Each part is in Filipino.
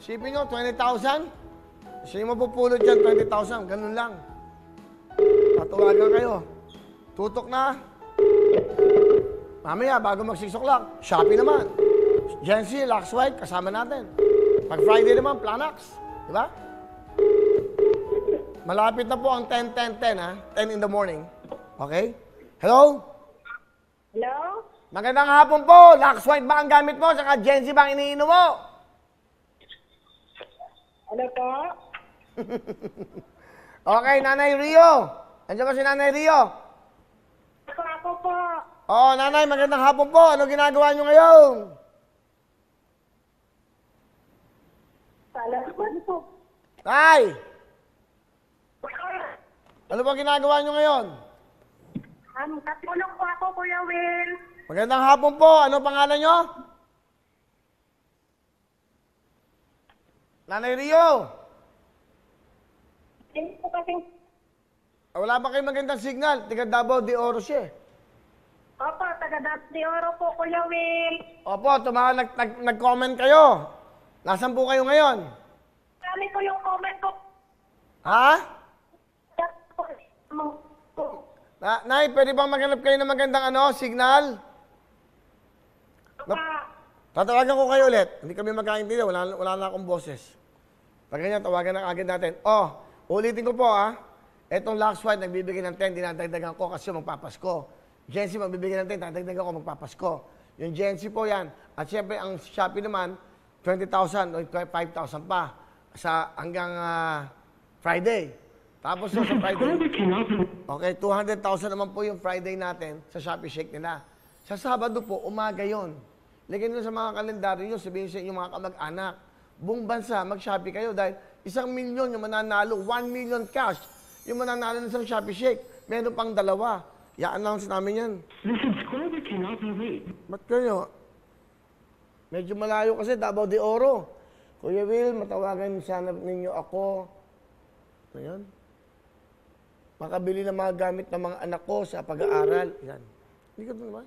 Isipin nyo, 20,000? Sino mapupulot dyan, 20,000? Ganun lang. Tatawagan kayo. Tutok na. Mamaya, bago mag 6 o'clock, Shopee naman. Jency, Lux White, kasama natin. Pag Friday naman, Planax. Diba? Malapit na po ang 10-10-10, ha? 10 in the morning. Okay? Hello? Hello? Magandang hapon po. Lux White ba ang gamit mo? Saka Jency ba ang iniinom mo? Ano po? Okay, Nanay Rio. Andiyan ba si Nanay Rio? Ako po. Oo, Nanay, magandang hapon po. Ano ginagawa nyo ngayon? Salamat po. Nay! Ano ba ginagawa nyo ngayon? Katulong po ako, Kuya Will. Magandang hapon po. Ano pangalan nyo? Nanay Rio. Hindi po kasing... Wala ba kayong magandang signal? Tiga Davao de Oro siya. Opo, taga de Oro po, Kuya Will. Opo, nag-comment kayo. Nasaan po kayo ngayon? Kami ko yung comment ko. Ha? Nay, pwede bang maghanap kayo ng magandang signal? Tatawagan ko kayo ulit. Hindi kami magkaintindihan. Wala na akong boses. Pag ganyan, tawagan na agad natin. Ulitin ko po Etong Lux White, nagbibigay ng 10, dinadagdagan ko kasi magpapasko. Jency, magbibigay ng 10, dadagdagan ko magpapasko. Yung Jency po yan. At syempre, ang Shopee naman, 20,000 o 5,000 pa hanggang Friday. Tapos sa Friday, okay, 200,000 naman po yung Friday natin sa Shopee Shake nila. Sa Sabado po, umaga yon. Lagyan nyo sa mga kalendaryo nyo, sabihin sa inyong mga kamag-anak, buong bansa, mag-Shopee kayo dahil 1 milyon yung mananalo, 1 million cash yung mananalo ng isang Shopee Shake. Meron pang 2. I-announce namin yan. The subscriber cannot be reached. Ba't kayo? Medyo malayo kasi, Davao de Oro. Kuya Will, matawagan sana ninyo ako. Ano yan? Makabili ng mga gamit ng mga anak ko sa pag-aaral. Yan. Hindi ka doon ba?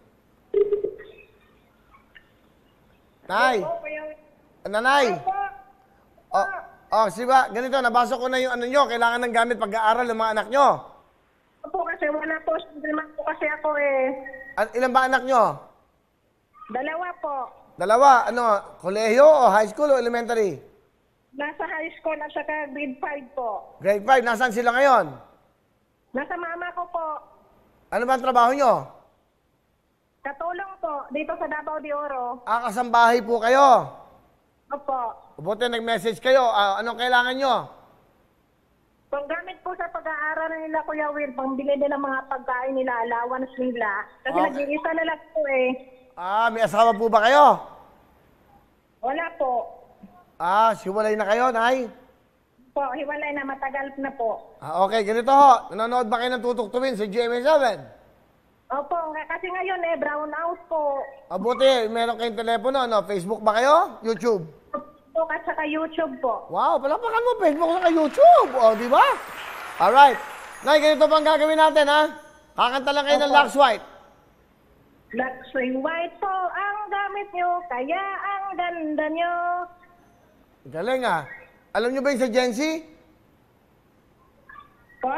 Nay! Nanay! Siba, ganito, nabasa ko na yung nyo. Kailangan ng gamit pag-aaral ng mga anak nyo. Opo, kasi wala po. Naman po kasi ako Ilan ba anak nyo? 2 po. 2? Kolehiyo o high school o elementary? Nasa high school at saka grade 5 po. Grade 5. Nasaan sila ngayon? Nasa mama ko po. Ano ba ang trabaho nyo? Katulong po, dito sa Davao de Oro. Kasambahay po kayo. Opo. Buti nag-message kayo. Anong kailangan nyo? Panggamit po sa pag-aaral nila, Kuya Will, pangbili nila mga pagkain nila, allowance nila. Kasi Okay. nag-iisa na lang po May asawa po ba kayo? Wala po. Siwalay na kayo, Nay? Po, hiwalay na, matagal na po. Okay, ganito ho. Nanonood ba kayo ng Tutok Tuwin sa GMA7? Opo, kasi ngayon brown out po. Buti, meron kayong telepono, Facebook ba kayo? YouTube? Po, at saka YouTube po. Wow, palapakan mo Facebook sa YouTube. Di ba? Alright. Nay, ganito pa ang gagawin natin, ha? Kakanta lang kayo ng Lux White. Luxury white po ang gamit nyo, kaya ang ganda nyo. Galing, Alam nyo ba yung sa Jency? Po?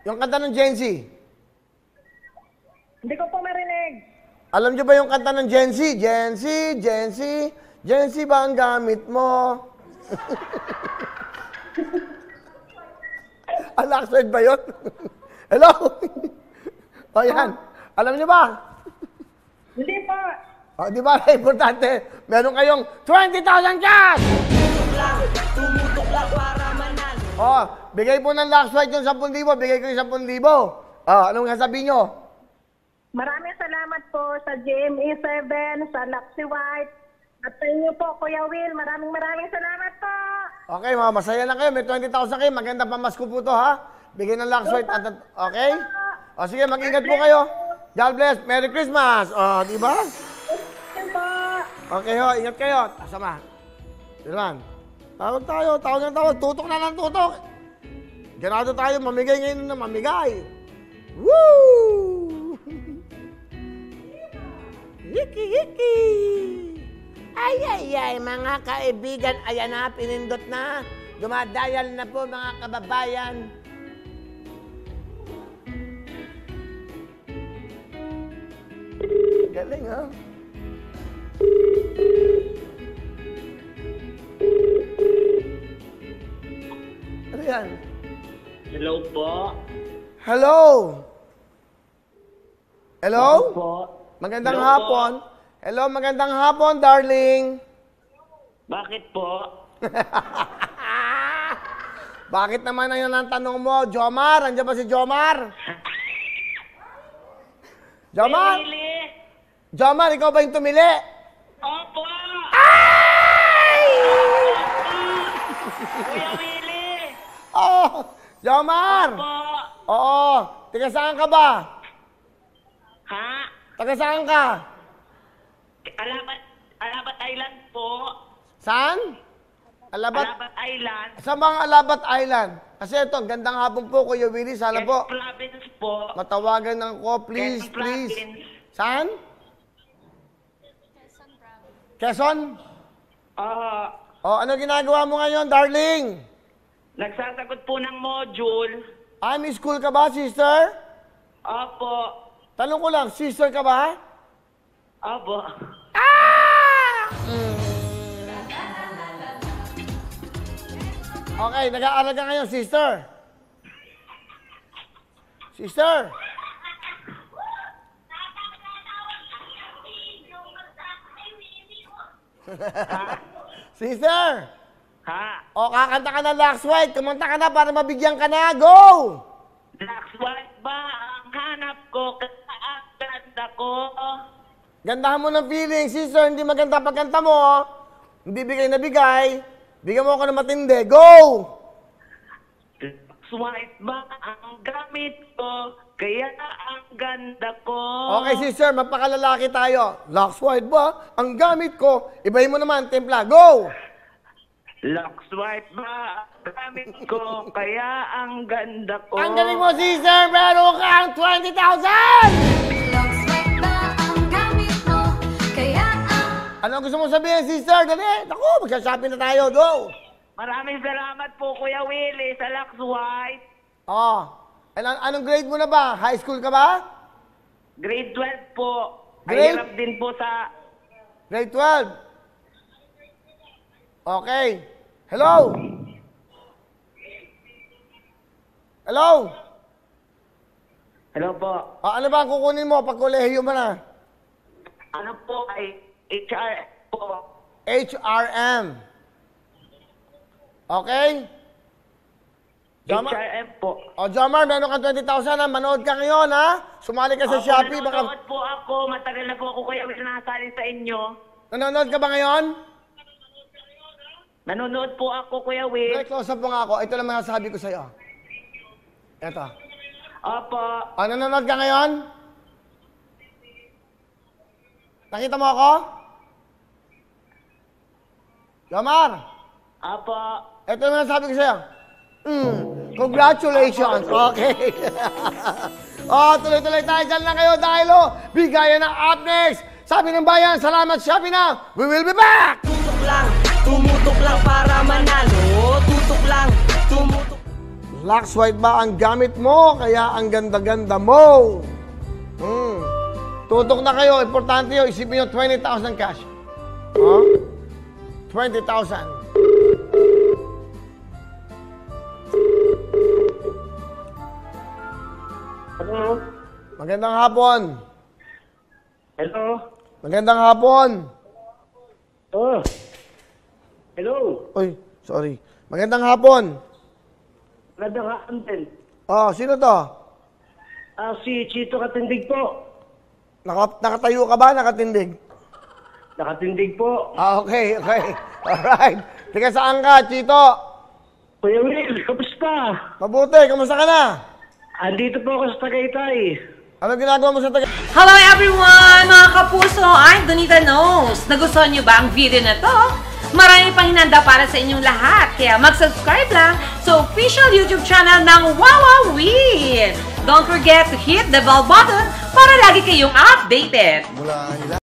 Yung kanta ng Jency? Hindi ko po marinig. Alam nyo ba yung kanta ng Jency? Jency ba ang gamit mo? Lux White ba yun? Hello? Yan. Alam nyo ba? Hindi po. Di ba? Importante. Meron kayong 20,000 cash! Tumutok lang para manalo. Bigay po ng Lux White yung 10,000. Bigay ko yung 10,000. Anong sasabihin nyo? Maraming salamat po sa GMA7, sa Luxury White. At sa inyo po, Kuya Will, maraming salamat po. Okay, masaya lang kayo. May 20,000 kayo. Maganda pamasko po to, ha? Bigay ng Lux White. Okay? Sige, mag-ingat po kayo. God bless. Merry Christmas. Di ba? Yan po. Okay ho, ingat kayo. Sama. Dilan. Tawag tayo. Tutok na ng tutok. Ganado tayo. Mamigay ngayon na mamigay. Woo! Hiki, hiki. Ay, mga kaibigan, ayan na, pinindot na. Dumadayal na po, mga kababayan. Galing, ha? Ano yan? Hello po. Hello? Hello? Po. Magandang Hello hapon. Hello, magandang hapon, darling. Bakit po? Bakit naman na yun ang tanong mo? Jomar, andiyan ba si Jomar? Jomar? Willie! Jomar, ikaw ba yung tumili? Opo! Ay! Kuya Willie! Oh, Jomar! Po! Oo, taga saan ka ba? Ha? Taga saan ka? Alabat Island po. Saan? Alabat? Alabat Island. Sa mga Alabat Island. Kasi ito, gandang hapon po, Kuya Willie. Sana po, Province po. matawagan ng ko, please, Quezon please. Province. Saan? Quezon? Oh, ano ginagawa mo ngayon, darling? Nagsasagot po ng module. May school ka ba, sister? Opo. Tanong ko lang, sister ka ba? Opo. Okay, nag-aaral ka ngayon, sister. Sister. Sister. Ha? O, kakanta ka ng Lux White. Kumanta ka na para mabigyan ka na. Go! Black White ba ang hanap ko? Ang ganda ko. Gandahan mo ng feeling, sister. Hindi maganda pagkanta mo. Hindi bigay na bigay. Bigyan mo ako ng matindi. Go! Black White ba ang gamit ko? Kaya ang ganda ko. Okay, sister. Magpakalalaki tayo. Lux White ba? Ang gamit ko. Ibahin mo naman, templa. Go! Lux White ba ang gamit ko? Kaya ang ganda ko. Ang galing mo, sister. Meron kang 20,000! Lux White ba ang gamit mo? Kaya ang... Ano gusto mo sabihin, sister? Dali. Naku, magsha-shopping na tayo. Go! Maraming salamat po, Kuya Willie, sa Lux White. Oh. Anong grade mo na ba? High school ka ba? Grade 12 po. Grade? Ay, hirap din po sa... Grade 12. Okay. Hello? Hello? Hello po. Ano ba ang kukunin mo pag kolehiyo mo na? Ano po ay HR po. HRM. Okay? Jomar? HRM po. O, Jomar, meron kang 20,000 ha. Manood ka ngayon ha. Sumali ka sa Shopee. Nanonood Baka... po ako. Matagal na po ako Kuya Willie nakasali sa inyo. Nanonood ka ba ngayon? Nanonood po ako, Kuya Will. Right, close up mo nga ako. Ito lang masasabi ko sa'yo. Ito. Opo. Nanonood ka ngayon? Nakita mo ako? Jomar! Opo. Ito lang masasabi ko sa'yo. Congratulations! Okay. Tuloy-tuloy tayo. Diyan lang kayo dahil bigayan ng up next. Sabi ng bayan, salamat Shopee na. We will be back! Tumutok lang para manalo. Tutok lang, tumutok. Lux White ba ang gamit mo? Kaya ang ganda-ganda mo. Tutok na kayo. Importante yun. Isipin nyo 20,000 cash. 20,000. Hello? Magandang hapon. Hello? Magandang hapon. Oh. Hello? Uy, sorry. Magandang hapon. Magandang hapon din. Sino to? Si Chito Katindig po. Nakatayo ka ba? Nakatindig? Nakatindig po. Okay. Alright. Tika saan ka, Chito? Kuya Will, kamusta? Mabuti, kamusta ka na? Andito po ako sa Tagaytay. Ano ginagawa mo sa taga... Hello everyone! Mga kapuso, I'm Donita Knows. Nagustuhan niyo ba ang video na to? Marami pang hinanda para sa inyong lahat. Kaya mag-subscribe lang sa official YouTube channel ng Wowowin. Don't forget to hit the bell button para lagi kayong updated. Mula